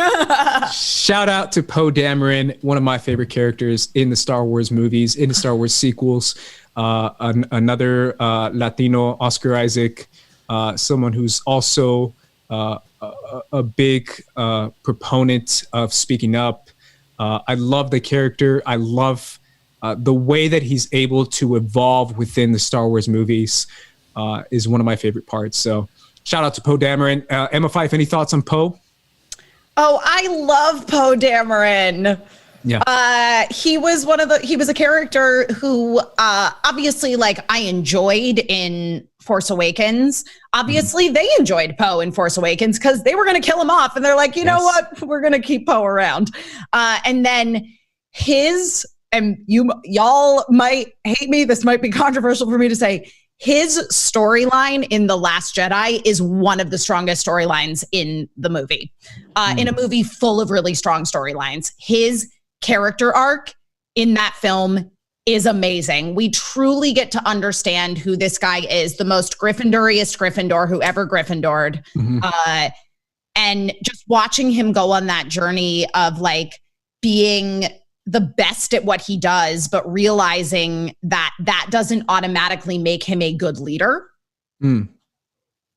Shout out to Poe Dameron, one of my favorite characters in the Star Wars movies, in the Star Wars sequels. Another Latino Oscar Isaac, someone who's also a big proponent of speaking up. I love the character. I love the way that he's able to evolve within the Star Wars movies is one of my favorite parts. So shout out to Poe Dameron. Emma Fyffe, any thoughts on Poe? Oh, I love Poe Dameron. Yeah. He was a character who obviously I enjoyed in Force Awakens. Obviously they enjoyed Poe in Force Awakens because they were going to kill him off and they're like, you know what, we're going to keep Poe around. And then y'all might hate me. This might be controversial for me to say. His storyline in The Last Jedi is one of the strongest storylines in the movie. In a movie full of really strong storylines. His character arc in that film is amazing. We truly get to understand who this guy is, the most Gryffindoriest Gryffindor who ever Gryffindored. And just watching him go on that journey of being the best at what he does, but realizing that doesn't automatically make him a good leader.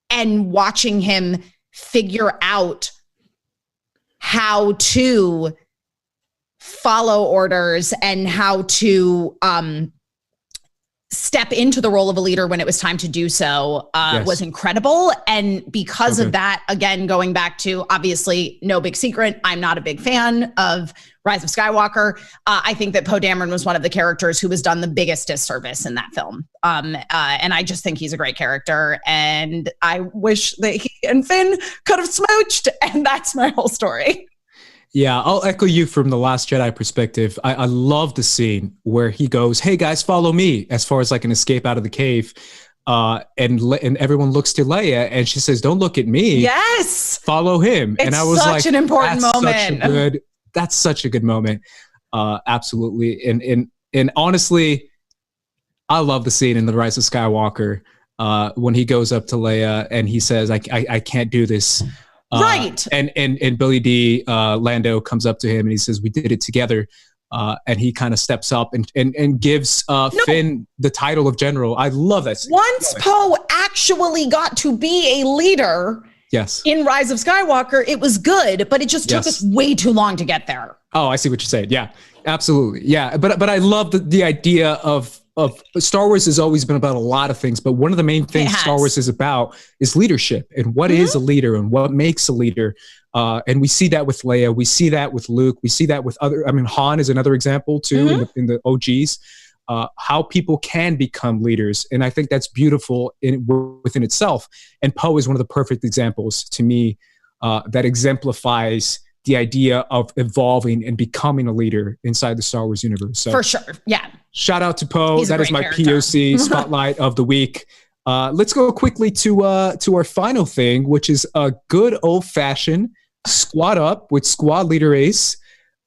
and watching him figure out how to follow orders and how to step into the role of a leader when it was time to do so was incredible. And because of that, again, going back to, obviously, no big secret, I'm not a big fan of Rise of Skywalker. I think that Poe Dameron was one of the characters who was done the biggest disservice in that film. And I just think he's a great character. And I wish that he and Finn could have smooched. And that's my whole story. Yeah, I'll echo you from the Last Jedi perspective. I love the scene where he goes, "Hey guys, follow me," as far as like an escape out of the cave. And everyone looks to Leia and she says, "Don't look at me. Yes. Follow him." It's and I was such an important moment. That's such a good moment. Absolutely. And honestly, I love the scene in The Rise of Skywalker when he goes up to Leia and he says, I can't do this. Right. And Billy D. Lando comes up to him and he says, "We did it together." And he kind of steps up and gives Finn the title of general. I love that scene. Once Poe actually got to be a leader in Rise of Skywalker, it was good, but it just took us way too long to get there. Oh, I see what you're saying. Yeah, absolutely. Yeah, but I love the idea of Star Wars has always been about a lot of things, but one of the main things Star Wars is about is leadership and what is a leader and what makes a leader. And we see that with Leia. We see that with Luke. We see that with Han is another example too in the OGs, how people can become leaders. And I think that's beautiful within itself. And Poe is one of the perfect examples to me that exemplifies the idea of evolving and becoming a leader inside the Star Wars universe. So, for sure. Yeah. Shout out to Poe. That is my character. POC spotlight of the week. Let's go quickly to our final thing, which is a good old fashioned squad up with squad leader Ace.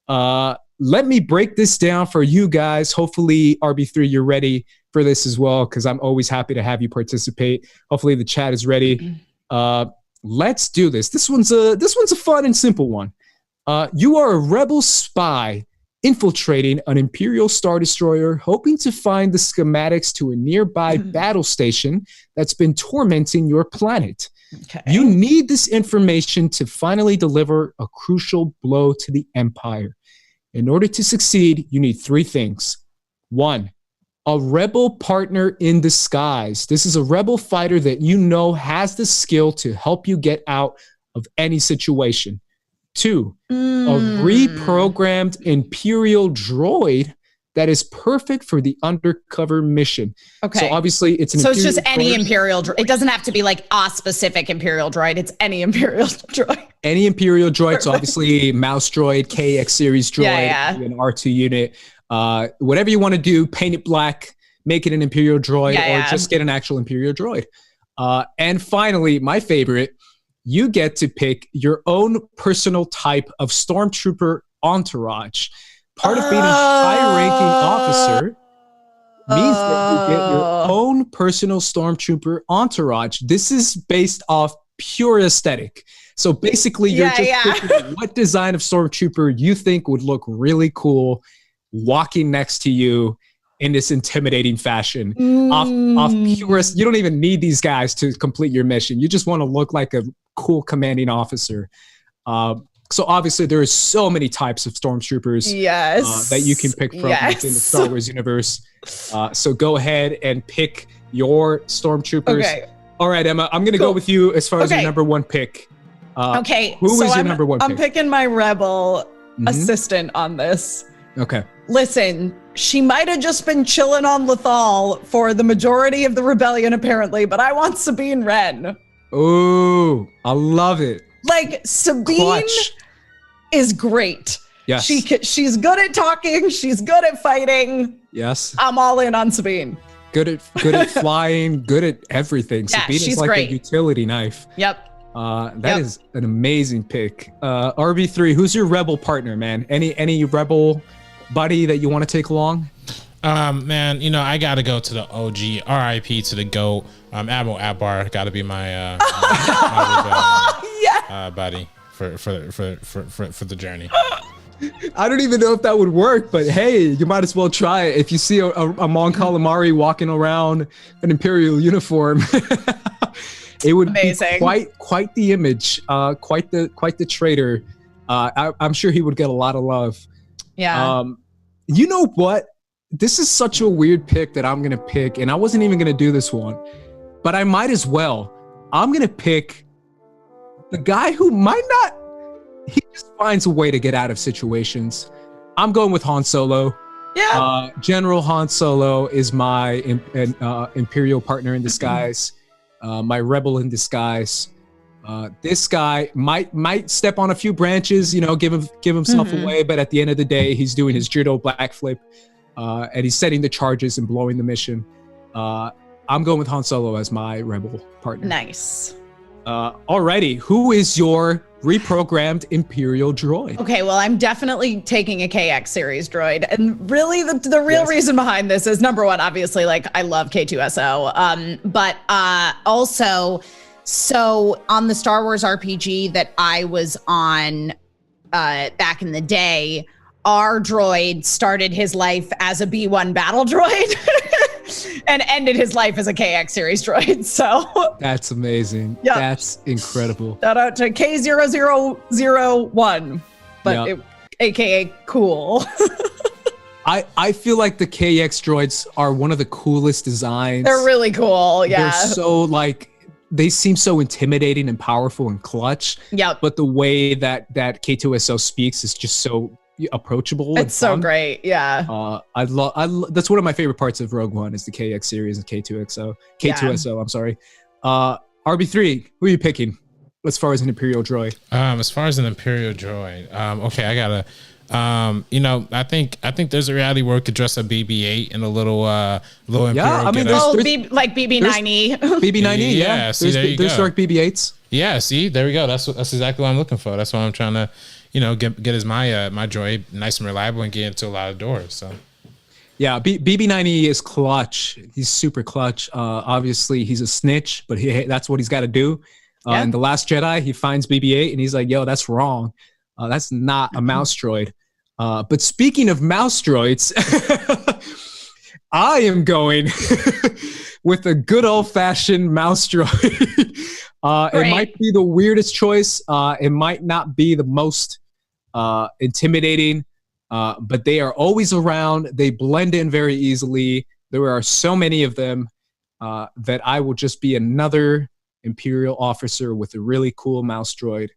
Let me break this down for you guys. Hopefully, RB3, you're ready for this as well, because I'm always happy to have you participate. Hopefully, the chat is ready. Let's do this. This one's a fun and simple one. You are a rebel spy infiltrating an Imperial Star Destroyer, hoping to find the schematics to a nearby battle station that's been tormenting your planet. Okay. You need this information to finally deliver a crucial blow to the Empire. In order to succeed, you need three things. 1, a rebel partner in disguise. This is a rebel fighter that you know has the skill to help you get out of any situation. 2, a reprogrammed Imperial droid that is perfect for the undercover mission. Okay. So obviously it's it's just any Imperial droid. It doesn't have to be like a specific Imperial droid. It's any Imperial droid. Any Imperial droid. So obviously mouse droid, KX series droid, an R2 unit. Whatever you want to do, paint it black, make it an Imperial droid, or just get an actual Imperial droid. And finally, my favorite, you get to pick your own personal type of stormtrooper entourage. Part of being a high-ranking officer means that you get your own personal stormtrooper entourage. This is based off pure aesthetic. So basically, you're picking what design of stormtrooper you think would look really cool walking next to you in this intimidating fashion. Off pure, you don't even need these guys to complete your mission. You just want to look like a cool commanding officer. So obviously there is so many types of stormtroopers that you can pick from within the Star Wars universe. So go ahead and pick your stormtroopers. Okay. All right, Emma, I'm going to go with you as far as your number one pick. Who is your number one pick? I'm picking my rebel assistant on this. Okay. Listen, she might have just been chilling on Lothal for the majority of the rebellion, apparently, but I want Sabine Wren. Ooh, I love it. Like, Sabine is great. Yes. She's good at talking. She's good at fighting. Yes. I'm all in on Sabine. Good at flying, good at everything. Yeah, Sabine she's is like great. a utility knife. Yep. That is an amazing pick. RB3, who's your rebel partner, man? Any rebel buddy that you want to take along? Man, I got to go to the OG. RIP to the GOAT. Admiral Akbar got to be my buddy for the journey. I don't even know if that would work, but hey, you might as well try it. If you see a Mon Calamari walking around an Imperial uniform. It would Amazing. be quite the image, quite the traitor. I'm sure he would get a lot of love. Yeah. You know what? This is such a weird pick that I'm gonna pick, and I wasn't even gonna do this one, but I might as well. I'm gonna pick the guy who might not. He just finds a way to get out of situations. I'm going with Han Solo. Yeah. General Han Solo is my Imperial partner in disguise, my rebel in disguise. This guy might step on a few branches, give himself away, but at the end of the day, he's doing his judo black flip, and he's setting the charges and blowing the mission. I'm going with Han Solo as my rebel partner. Nice. Alrighty, who is your reprogrammed Imperial droid? Okay, well, I'm definitely taking a KX series droid. And really, the real reason behind this is, number one, obviously, like, I love K2SO. But also, so on the Star Wars RPG that I was on back in the day, our droid started his life as a B1 battle droid and ended his life as a KX series droid. So that's amazing. Yep. That's incredible. Shout out to K0001, but Yep. AKA cool. I feel like the KX droids are one of the coolest designs. They're really cool. Yeah. They're so they seem so intimidating and powerful and clutch. Yep. But the way that K2SO speaks is just so approachable. It's so great. Yeah. I love that's one of my favorite parts of Rogue One is the KX series and K2SO. I'm sorry. RB3, who are you picking as far as an Imperial droid? As far as an Imperial droid, okay, I gotta. I think there's a reality where we could dress a BB-8 in a little Imperial. Yeah, I mean, like BB-9E. BB-9E, yeah. See, there's dark BB-8s. Yeah, see, there we go. That's exactly what I'm looking for. That's what I'm trying to, get as my my droid nice and reliable and get into a lot of doors. So. Yeah, BB-9E is clutch. He's super clutch. Obviously, he's a snitch, but that's what he's got to do. In The Last Jedi, he finds BB-8 and he's like, yo, that's wrong. That's not a mouse droid. But speaking of mouse droids, I am going with a good old-fashioned mouse droid. It might be the weirdest choice. It might not be the most intimidating, but they are always around. They blend in very easily. There are so many of them that I will just be another Imperial officer with a really cool mouse droid.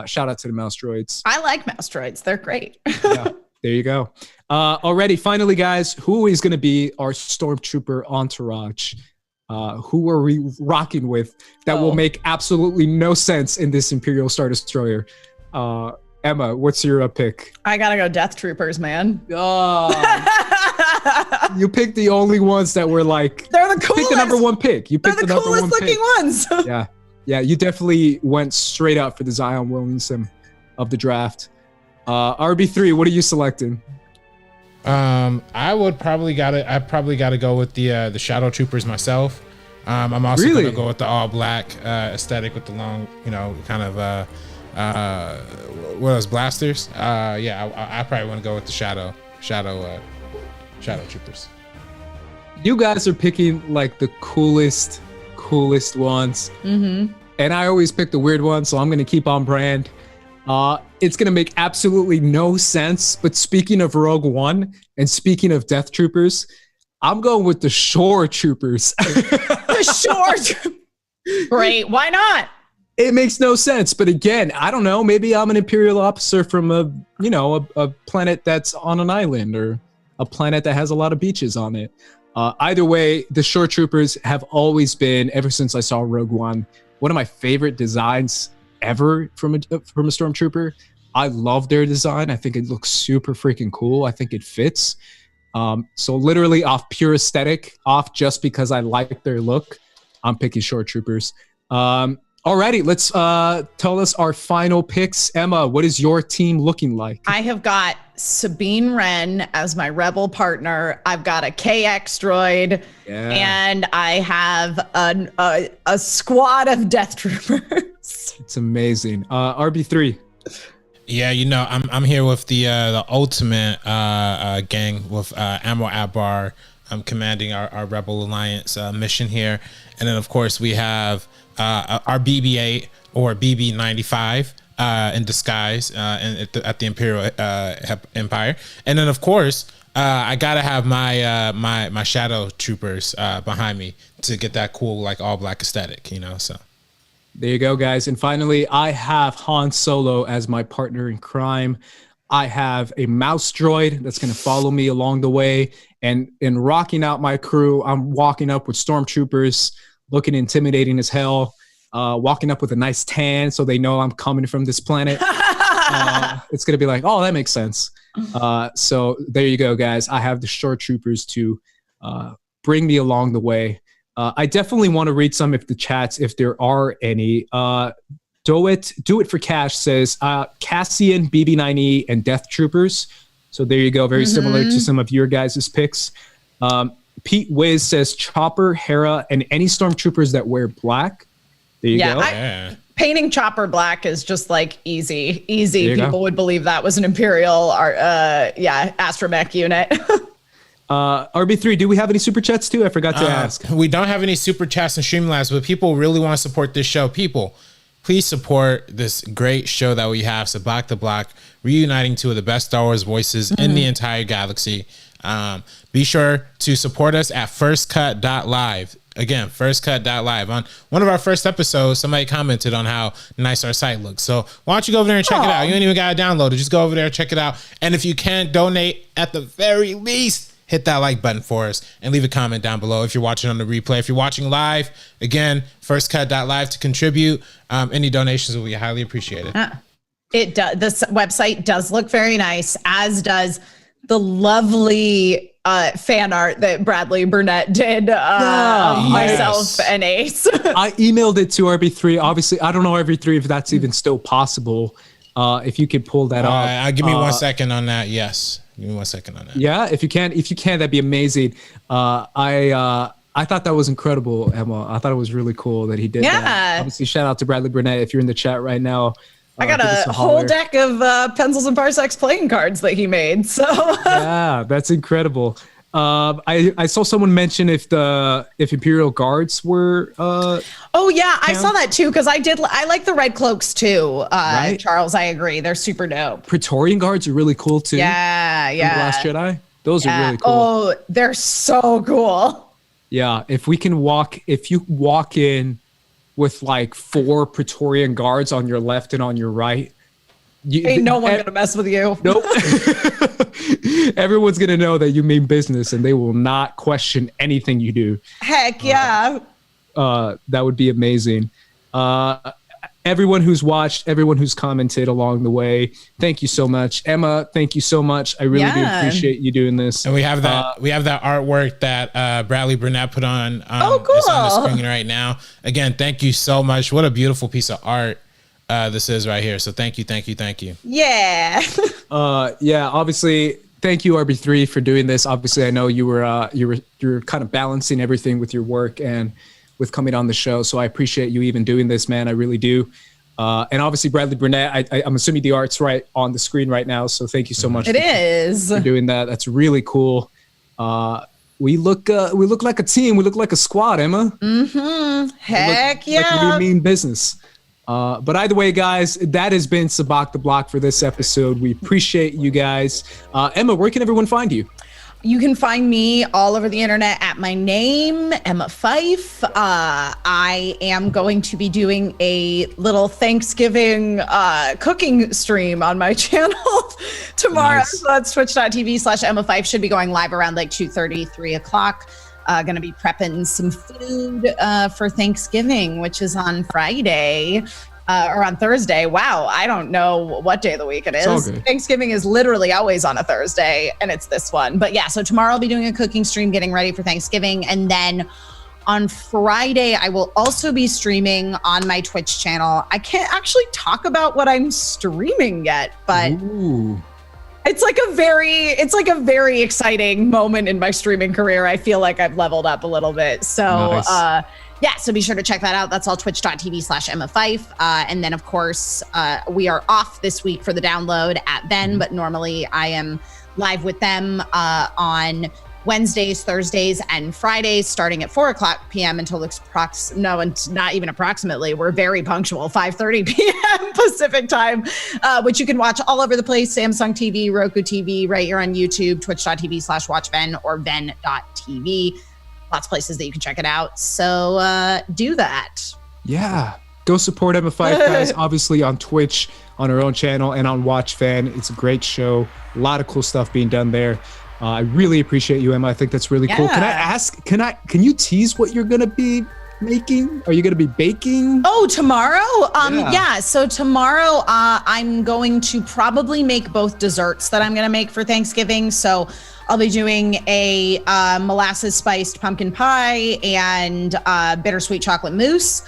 Shout out to the mouse droids. I like mouse droids. They're great. Yeah, there you go. Already, finally, guys, who is going to be our Stormtrooper entourage? Who are we rocking with that will make absolutely no sense in this Imperial Star Destroyer? Emma, what's your pick? I gotta go Death Troopers, man. You picked the only ones that were like... They're the coolest. Pick the number one pick. You picked They're the coolest looking ones. Yeah, you definitely went straight up for the Zion Williamson of the draft. RB3, what are you selecting? I probably gotta go with the Shadow Troopers myself. I'm also gonna go with the all black aesthetic with the long, kind of what else, blasters? I probably want to go with the Shadow Troopers. You guys are picking like the coolest ones. Mm-hmm. And I always pick the weird ones, so I'm going to keep on brand. It's going to make absolutely no sense, but speaking of Rogue One and speaking of Death Troopers, I'm going with the Shore Troopers. The Shore Troopers. Great, why not? It makes no sense, but again, I don't know, maybe I'm an Imperial officer from a planet that's on an island or a planet that has a lot of beaches on it. Either way, the Shore Troopers have always been, ever since I saw Rogue One, one of my favorite designs ever from a Stormtrooper. I love their design. I think it looks super freaking cool. I think it fits. So literally off pure aesthetic, off just because I like their look, I'm picking Shore Troopers. Alrighty, let's tell us our final picks. Emma, what is your team looking like? I have got Sabine Wren as my rebel partner. I've got a KX droid, and I have a squad of Death Troopers. It's amazing. RB3. Yeah, I'm here with the ultimate gang with Admiral Akbar. I'm commanding our Rebel Alliance mission here, and then of course we have our BB-8 or BB-95 in disguise at the Imperial Empire. And then, of course, I gotta have my Shadow Troopers behind me to get that cool, like, all black aesthetic, you know, so. There you go, guys. And finally, I have Han Solo as my partner in crime. I have a mouse droid that's going to follow me along the way. And in rocking out my crew, I'm walking up with stormtroopers, looking intimidating as hell, walking up with a nice tan so they know I'm coming from this planet. It's going to be like, oh, that makes sense. So there you go, guys. I have the stormtroopers to bring me along the way. I definitely want to read some of the chats if there are any. Do it for cash says Cassian, BB-9E, and Death Troopers. So there you go. Very similar to some of your guys' picks. Pete Wiz says Chopper, Hera, and any stormtroopers that wear black. There you go. Painting Chopper black is just like easy. People go. would believe that was an Imperial astromech unit. RB3, do we have any super chats too? I forgot to ask. We don't have any super chats and Streamlabs, but people really want to support this show. People, please support this great show that we have, Sabacc the Block, reuniting two of the best Star Wars voices in the entire galaxy. Be sure to support us at firstcut.live. Again, firstcut.live. On one of our first episodes, somebody commented on how nice our site looks. So why don't you go over there and check it out? You ain't even got to download it. Just go over there and check it out. And if you can't donate, at the very least, hit that like button for us and leave a comment down below if you're watching on the replay. If you're watching live, again, firstcut.live to contribute. Any donations will be highly appreciated. It does. This website does look very nice, as does the lovely fan art that Bradley Burnett did of myself and Ace. I emailed it to RB3. Obviously, I don't know RB3 if that's even still possible. If you could pull that off. Give me 1 second on that. Yes. Give me 1 second on that. Yeah, if you can, that'd be amazing. I thought that was incredible, Emma. I thought it was really cool that he did that. Obviously, shout out to Bradley Burnett if you're in the chat right now. I got a whole deck of Pencils and Parsecs playing cards that he made. So yeah, that's incredible. I saw someone mention if Imperial Guards were. Oh yeah, I saw that too because I like the red cloaks too. Right? Charles, I agree. They're super dope. Praetorian Guards are really cool too. Yeah. From The Last Jedi. Those are really cool. Oh, they're so cool. Yeah, if you walk in with like 4 Praetorian Guards on your left and on your right, ain't no one gonna mess with you. Nope. Everyone's gonna know that you mean business, and they will not question anything you do. Heck yeah. That would be amazing. Everyone who's watched, everyone who's commented along the way, thank you so much. Emma, thank you so much. I really do appreciate you doing this. And we have that artwork that Bradley Burnett put on. Oh, cool. It's on the screen right now. Again, thank you so much. What a beautiful piece of art this is right here. So thank you. Yeah. Yeah, obviously, thank you, RB3, for doing this. Obviously, I know you were kind of balancing everything with your work and with coming on the show. So I appreciate you even doing this, man. I really do. And obviously, Bradley Burnett, I'm assuming the art's right on the screen right now. So thank you so much. It is for doing that. That's really cool. We look like a team. We look like a squad, Emma. Heck yeah. Like we mean business. But either way, guys, that has been Sabacc the Block for this episode. We appreciate you guys. Emma, where can everyone find you? You can find me all over the internet at my name, Emma Fyffe. I am going to be doing a little Thanksgiving cooking stream on my channel tomorrow. Nice. So that's twitch.tv/Emma Fyffe. Should be going live around like 2:30, 3 o'clock. Going to be prepping some food for Thanksgiving, which is on Friday. Or on Thursday. Wow, I don't know what day of the week it is. It's all good. Thanksgiving is literally always on a Thursday, and it's this one. But yeah, so tomorrow I'll be doing a cooking stream, getting ready for Thanksgiving. And then on Friday, I will also be streaming on my Twitch channel. I can't actually talk about what I'm streaming yet, but it's like a very exciting moment in my streaming career. I feel like I've leveled up a little bit. So nice. Yeah, so be sure to check that out. That's all twitch.tv/Emma Fyffe. And then, of course, we are off this week for the download at Ben, but normally I am live with them on Wednesdays, Thursdays, and Fridays, starting at 4 o'clock p.m. until not even approximately. We're very punctual, 5:30 p.m. Pacific time, which you can watch all over the place. Samsung TV, Roku TV, right here on YouTube, twitch.tv/watchven or ven.tv. Lots of places that you can check it out. So do that. Yeah. Go support Emma Fyffe, guys. Obviously on Twitch, on her own channel, and on WatchFan. It's a great show. A lot of cool stuff being done there. I really appreciate you, Emma. I think that's really cool. Can I ask, can you tease what you're going to be making? Are you going to be baking? Oh, tomorrow? Yeah. So tomorrow I'm going to probably make both desserts that I'm going to make for Thanksgiving. So I'll be doing a molasses spiced pumpkin pie and bittersweet chocolate mousse.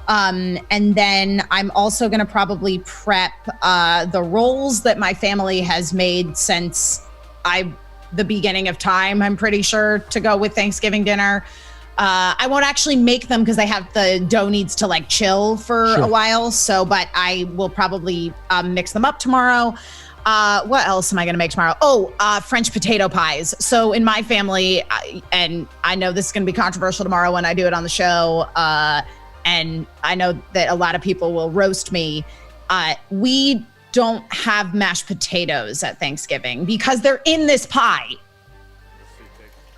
And then I'm also going to probably prep the rolls that my family has made since the beginning of time, I'm pretty sure, to go with Thanksgiving dinner. I won't actually make them because the dough needs to like chill for a while. So, but I will probably mix them up tomorrow. What else am I going to make tomorrow? Oh, French potato pies. So in my family, and I know this is going to be controversial tomorrow when I do it on the show, and I know that a lot of people will roast me. We don't have mashed potatoes at Thanksgiving because they're in this pie.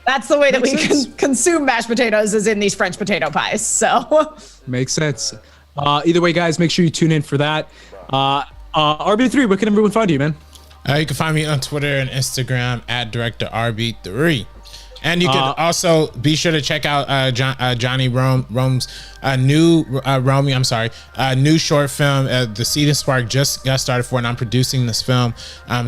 That's the way that we consume mashed potatoes, is in these French potato pies. So makes sense. Either way, guys, make sure you tune in for that. RB3, where can everyone find you, man? You can find me on Twitter and Instagram at Director RB3. And you can also be sure to check out Johnny Rome's new short film. The Seed and Spark just got started for, and I'm producing this film.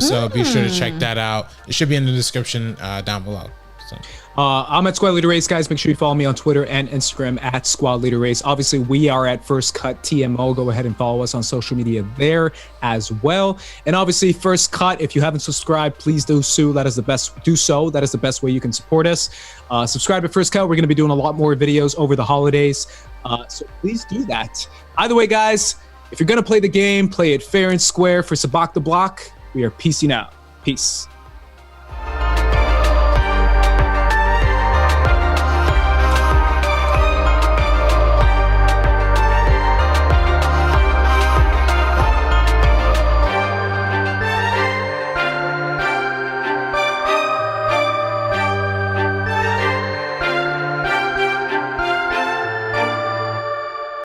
So be sure to check that out. It should be in the description down below. So. I'm at Squad Leader Race, guys. Make sure you follow me on Twitter and Instagram at Squad Leader Race. Obviously, we are at First Cut TMO. Go ahead and follow us on social media there as well. And obviously, First Cut, if you haven't subscribed, please do so. That is the best way you can support us. Subscribe to First Cut. We're going to be doing a lot more videos over the holidays. So please do that. Either way, guys, if you're going to play the game, play it fair and square. For Sabacc the Block, we are peacing out. Peace.